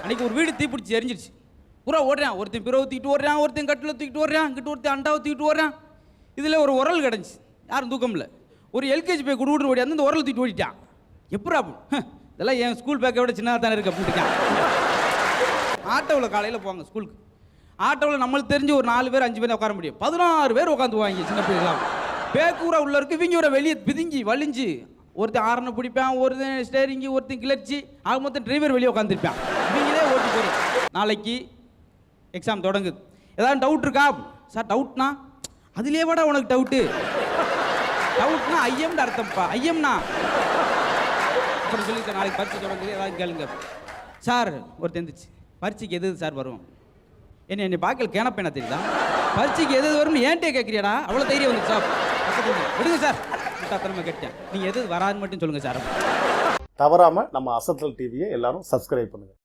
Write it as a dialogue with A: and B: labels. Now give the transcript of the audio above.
A: அன்றைக்கி ஒரு வீடு தீப்பிடிச்சி எரிஞ்சிருச்சு. பூரா ஓடுறான், ஒருத்தன் பிறவை தூக்கிட்டு ஓடுறான், ஒருத்தன் கட்டில் தூக்கிட்டு ஓடுறான், இங்கிட்ட ஒருத்தன் அண்டாவை தூக்கிட்டு ஓடுறான். இதில் ஒரு உரல் கிடஞ்சி, யாரும் தூக்கம் இல்லை. ஒரு எல்கேஜி போய் குடுகுடு ஓடி அந்த உரல் தூக்கிட்டு ஓடிட்டான். எப்படா இதெல்லாம் என் ஸ்கூல் பேக்கை விட சின்னதாக தானே இருக்கு அப்படின்ட்டுருக்கான். ஆட்டோவில் காலையில் போவாங்க ஸ்கூலுக்கு. ஆட்டோவில் நம்மளுக்கு தெரிஞ்சு ஒரு 4 பேர் 5 பேர் உட்கார முடியும். 16 பேர் உட்காந்துவாங்க சின்ன பிள்ளைலாம். பேக்கூரா உள்ள இருக்கு, இவங்க ஒரு வெளியே பிதுங்கி வலிஞ்சு ஒருத்தன் ஆரனை பிடிப்பான், ஒருத்தன் ஸ்டேரிங்கி, ஒருத்தன் கிளர்ச்சி, ஆக மொத்தம் டிரைவர் வெளியே உட்காந்துருப்பான். இவங்களே ஓட்டி போகிறோம். நாளைக்கு எக்ஸாம் தொடங்குது. ஏதாவது டவுட் இருக்கா சார்? டவுட்னா அதுலேயே விட உனக்கு டவுட்டு. டவுட்னா ஐயம்னு அர்த்தம்ப்பா. ஐயம்னா அப்புறம் சொல்லியிருக்கேன், நாளைக்கு பரீட்சை தொடங்குது, ஏதாவது கேளுங்க சார். ஒருத்தன் இருந்துச்சு, பரீட்சைக்கு எது சார் வரும்? என்னை பார்க்கல கேனப்பேனா தெரியுதா? பரீட்சைக்கு எது வரும்னு ஏன்ட்டே கேட்குறியாடா? அவ்வளோ தைரியம் வந்துச்சு சார். விடுங்க சார், முட்டாத்தனமாக கேட்டேன். நீங்கள் எது வராதுன்னு மட்டும் சொல்லுங்கள் சார்.
B: தவறாமல் நம்ம அசத்தல் டிவியை எல்லாரும் சப்ஸ்கிரைப் பண்ணுங்கள்.